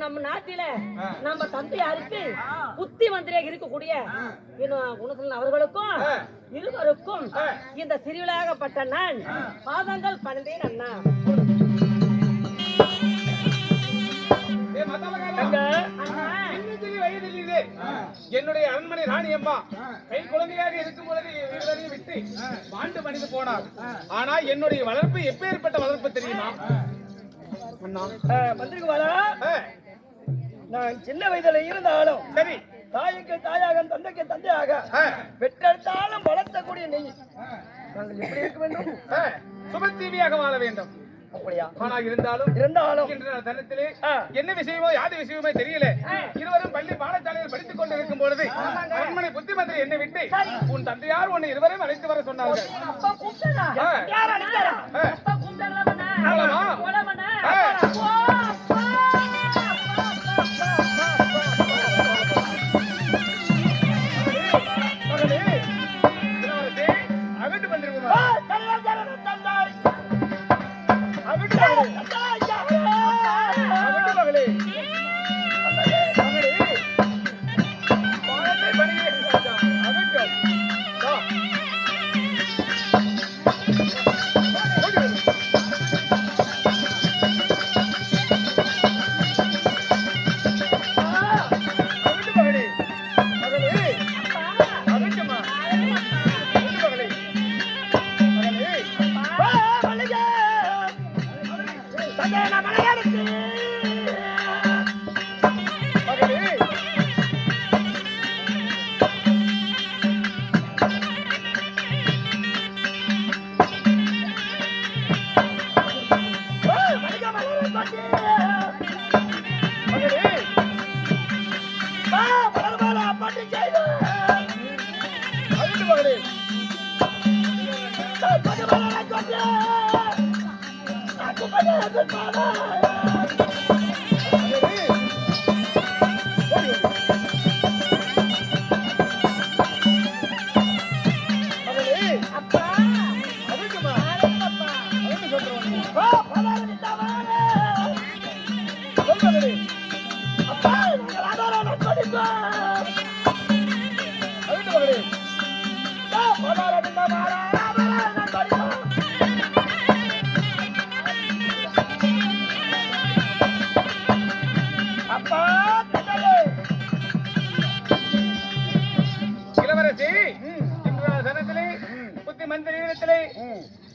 நம்ம நாட்டில நம்ம தந்தையாருக்கு புத்தி மந்திரியாக இருக்கக்கூடிய அவர்களுக்கும் இருவருக்கும் இந்த திருவிழாகப்பட்ட நான் பாதங்கள் பணிந்தேன் அண்ணா. என்னுடைய அரண்மனை ராணி அம்மா கை குழந்தையாக இருக்கும் பொழுது விட்டு மாண்டு மனித போனார். ஆனா என்னுடைய வளர்ப்பு எப்பேற்பட்ட வளர்ப்பு தெரியுமா? நான் சின்ன வயதுல இருந்தாலும் சரி, தாய்க்கு தாயாக தந்தைக்கு தந்தையாக பெற்றெடுத்தாலும் வளர்த்தக்கூடிய நெய் நாங்கள் எப்படி இருக்க வேண்டும்? சுபத்தீவியாக வாழ வேண்டும். அப்படியா? ஆனா இருந்தாலும் தனத்திலே என்ன விஷயமோ யாது விஷயமோ தெரியல. இருவரும் பள்ளி பாடசாலையில் படித்துக் கொண்டு இருக்கும் பொழுது அரண்மனை புத்தி மந்திரி என்னை விட்டு உன் தந்தையார் உன்னை இருவரையும் அழைத்து வர சொன்னார்கள். அகட்டு வந்திருக்குமா?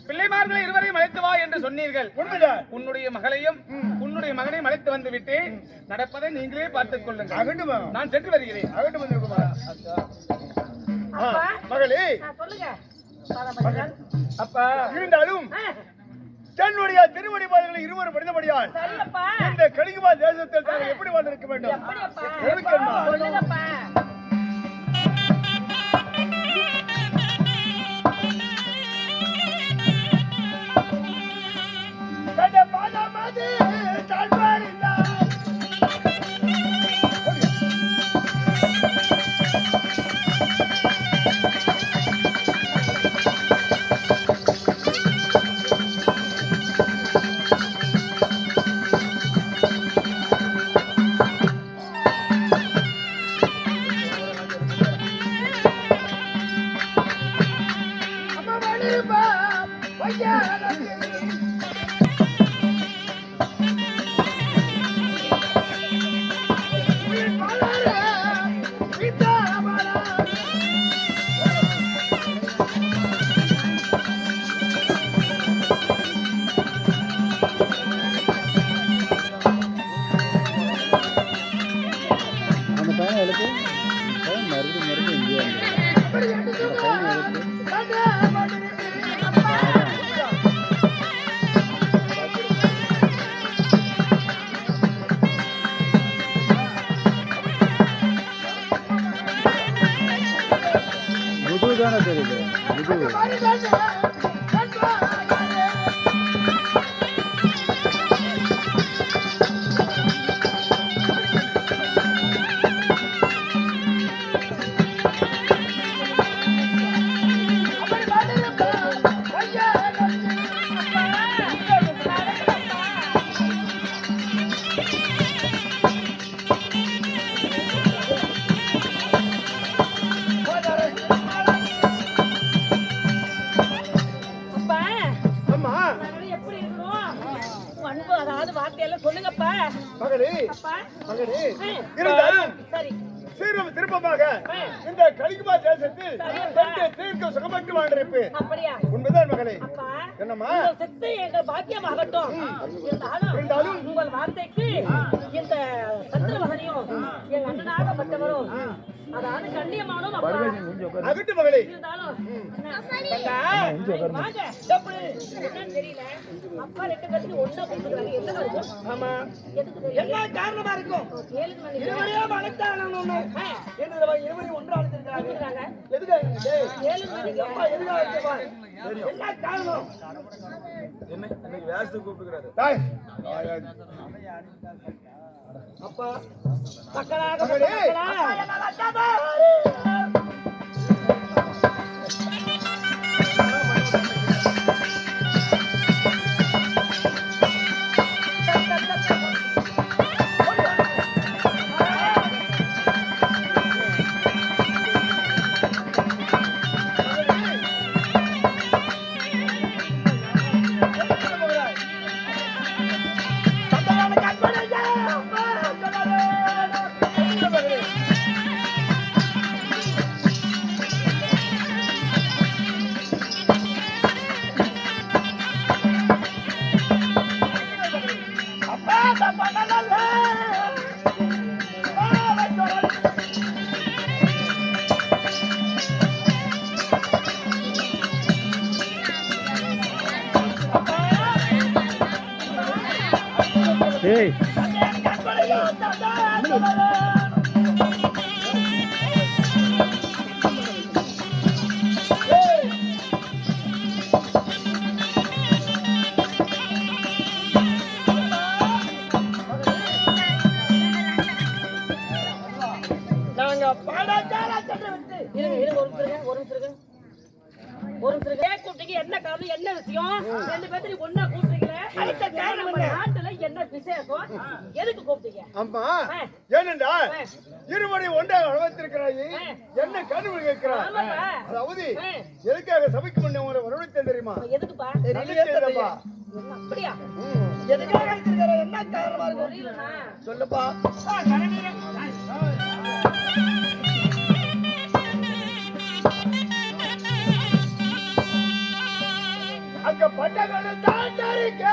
பிள்ளைமார்களை இருவரையும் அழைத்து வா என்று சொன்னீர்கள். உன்னுடைய மகளையும் உன்னுடைய மகனையும் அழைத்து வந்து விட்டு நடப்பதை நீங்களே பார்த்துக் கொள்ளுங்கள். நான் சென்று வருகிறேன். மகளே, அப்பா இருந்தாலும் தன்னுடைய திருவடி பாதங்களை இருவரும் படித்தபடியால் சரியப்பா இந்த கலிங்கமா தேசத்தில் தான் எப்படி வாழ்ந்திருக்க வேண்டும் எப்படியப்பா எதுக்குன்னா? சொல்லுங்கப்பா தன்னை பாதமது தாழ்வாரிந்தார். அம்மா வையாரத்தில் அந்த பையனை எழுப்பு மறுபடியும் இங்கே முது தானே தெரியுது முது அப்பா அம்மா நாங்க எப்படி இருக்கணும் உங்க அன்பு அதாவது வார்த்தையெல்லாம் சொல்லுங்கப்பா மகளே அப்பா மகளே ஆ, இருந்தாலும் சரி சீரும் திருப்பமாக இந்த கலிங்கமா தேசத்தில் தீர்க்க சுகமற்று வாழ்ந்திருப்பேன் அப்படியா உண்மைதான் மகளே அப்பா என்னம்மா உங்கள் செத்து எங்கள் பாக்கியமாகட்டும் இருந்தாலும் உங்கள் வார்த்தைக்கு இந்த சத்திரவகனையும் எங்க அண்ணனாகப்பட்டவரும் அதாவது கண்ணியமானோம் அப்பா அகட்டு மகளே இருந்தாலும் வாங்க எப்படி என்னன்னு தெரியல அப்பா ரெண்டு பேருக்கு ஒண்ணா கூப்பிடுறாங்க என்ன இருக்கும் ஆமா எதுக்கு தெரியல என்ன காரணமா இருக்கும் கேளுங்க நினைக்கிறேன். இருவரையே வளர்த்தாலும் இருவரையும் ஒன்று அழைத்திருக்கிறாங்க கூப்பிடுறாங்க. எதுக்காக டேய், கேளுங்க நினைக்கிறேன். அப்பா எதுக்காக இருக்கேப்பா? என்ன காரணம் டேய், அப்பா மக்களாக மகளே, மக்களா. ஏய் நாங்க பாடாச்சாரா சென்று விட்டு இருங்க, ஒரு நிமிஷம் இருங்க. ஏன் கூப்பிட்டீங்க? என்ன காரணம்? என்ன விஷயம்? ரெண்டு பேர்த்தையும் ஒண்ணா கூப்பிட்டீங்களே? அடுத்த காரணம் நம்ம நாட்டுல என்ன விசேஷம்? எதுக்கு கூப்பிட்டீங்க? அம்மா ஏனென்றால் இருவரை ஒன்றாக வளர்த்திருக்கிறாய் என்ன கனவு கேட்கிறாய் ஆமாப்பா. அதாவது எதுக்காக சபைக்கு முன்னே உங்களை வரவழைத்தேன் தெரியுமா எதுக்குப்பா? தெரியலையேப்பா. என்ன அப்படியா? எதுக்காக வச்சிருக்கிற என்ன காரணமா இருக்கும் புரியலண்ணா. சொல்லுப்பா அங்க பட்டகளை தாண்டறிக்க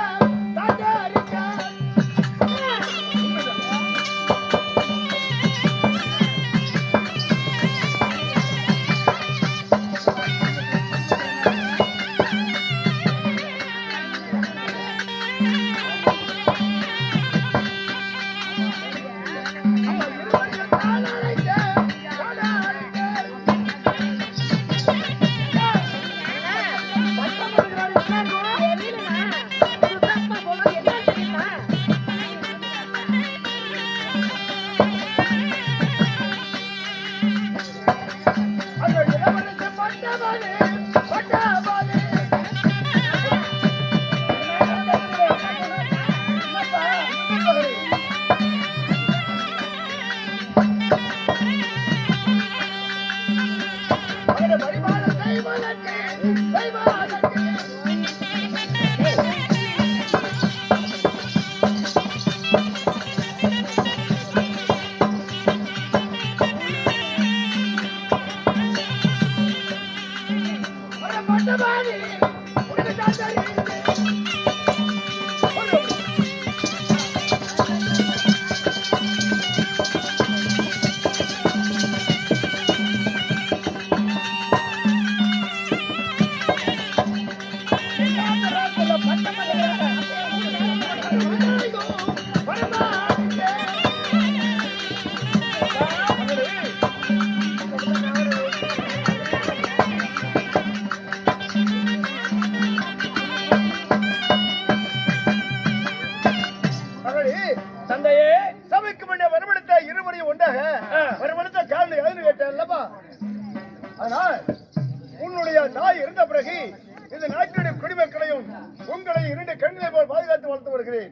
உங்களை 2 கண்களை போல் பாதுகாத்து வளர்த்து வருகிறேன்.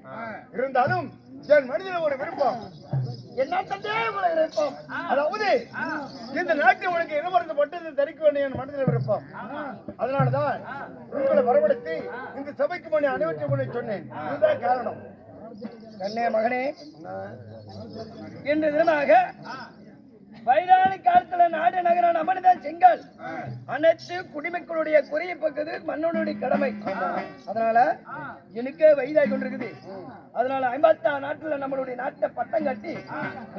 இருந்தாலும் என் மனதில் ஒரு விருப்பம். என்ன தந்தையே உங்களை விருப்பம்? அதாவது இந்த நாட்டை உனக்கு இனமருந்து பட்டது தரிக்க வேண்டிய என் மனதில் விருப்பம். அதனாலதான் உங்களை வரவழைத்து இந்த சபைக்கு முன்னே அனைவற்றை முன்னே சொன்னேன். இதுதான் காரணம். கண்ணே மகனே, இன்று தினமாக வயதான காலத்துல நாடு நகரான அமர்தான் செங்கல் அனைத்து குடிமக்களுடைய குறையை பக்கது மன்னனுடைய கடமை. அதனால எனக்கே வயதாகி கொண்டிருக்குது. அதனால 56 நாட்டுல நம்மளுடைய நாட்டை பட்டம் கட்டி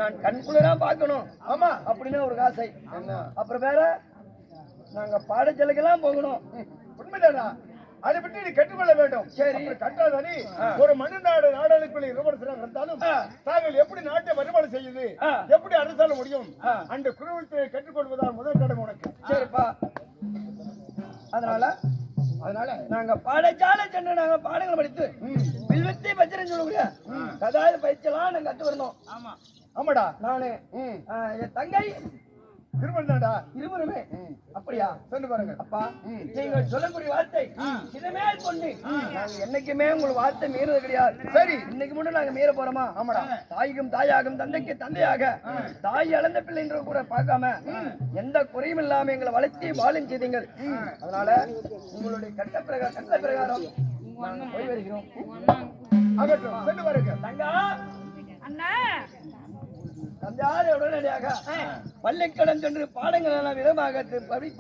நான் கண்குளிரா பார்க்கணும். ஆமா, அப்படின்னு ஒரு ஆசை. அப்புறம் வேற நாங்க பாடசாலைக்கெல்லாம் போகணும். உண்மைதானா? அதை பற்றி நீ கற்றுக்கொள்ள வேண்டும். சரி, கற்றாதானே ஒரு மண்ணு நாடுகளுக்குள்ள விமர்சனம் இருந்தாலும் தாங்கள் எப்படி நாட்டை வருமானம் செய்யுது, எப்படி அரசால முடியும், அந்த குருவத்தை கற்றுக்கொள்வதால் முதல் கடமை உனக்கு. சரிப்பா. அதனால நாங்க பாடசாலை சென்று நாங்க பாடங்களை படித்து வில்வத்தை பச்சனை சொல்லக்கூடிய கதாய பயிற்சியெல்லாம் நாங்க கத்து வரணும். ஆமாடா, நானு என் தங்கை திருமணம்டா இருவருமே. அப்படியா? சொல்லு பாருங்க. அப்பா, நீங்க சொல்லக்கூடிய வார்த்தை இனிமேல் கொண்டு நாங்க என்னைக்குமே உங்களுக்கு வார்த்தை மீறது கிடையாது. சரி, இன்னைக்கு மட்டும் நாங்க மீற போறோமா? ஆமாடா. தாய்க்கும் தாயாகும் தந்தைக்கு தந்தையாக தாய் இழந்த பிள்ளைன்ற கூட பார்க்காம எந்த குறையும் இல்லாம எங்களை வளர்த்தி வாழும் செய்தீங்கள். அதனால உங்களுடைய கட்ட பிரகாரம் நாங்க போய் வருகிறோம். ஆகட்டும், சொல்லு பாருங்க. தங்கா அண்ணா, தந்தையாரை உடனடியாக பள்ளிக்கடன் சென்று பாடங்கள் எல்லாம் விதமாக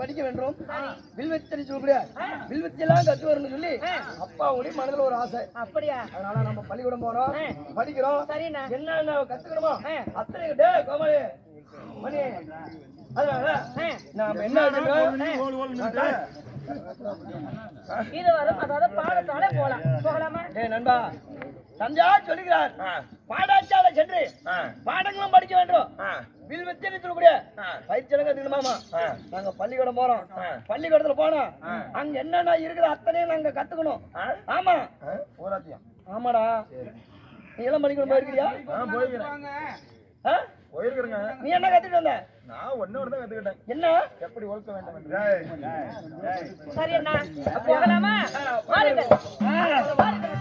படிக்க வேண்டும். வில்வத்தை சொல்லக்கூடிய வில்வத்தையெல்லாம் கத்து வரணும்னு சொல்லி அப்பாவுடைய மனதில் ஒரு ஆசை. அப்படியா? அதனால நம்ம பள்ளிக்கூடம் போறோம், படிக்கிறோம். சரிண்ணா. என்ன கத்துக்கணுமோ அத்தனை டே கோமலி மணி. அதனால நாம என்ன இருவரும் அதாவது பாடசாலை போகலாமா? நண்பா, தந்தையார் சொல்லுகிறார் பாடசாலை சென்று பாடங்களும் படிக்க வேண்டும். வில்வத்தை சொல்லக்கூடிய பயிற்சியெல்லாம் கத்துக்கணுமாமா. நாங்க பள்ளிக்கூடம் போறோம். பள்ளிக்கூடத்துல போனோம், அங்க என்னென்ன இருக்குது அத்தனையும் நாங்க கத்துக்கணும். ஆமா, ஆமாடா. நீ எல்லாம் பள்ளிக்கூடம் போயிருக்கிறியா? போயிருக்கிறேங்க. நீ என்ன கத்துட்டு வந்த? நான் ஒண்ணு தான் கத்துக்கிட்டேன். என்ன? எப்படி வளர்க்க வேண்டும் என்று. சரி அண்ணா, போகலாமா? வாருங்கள். வாருங்கள்.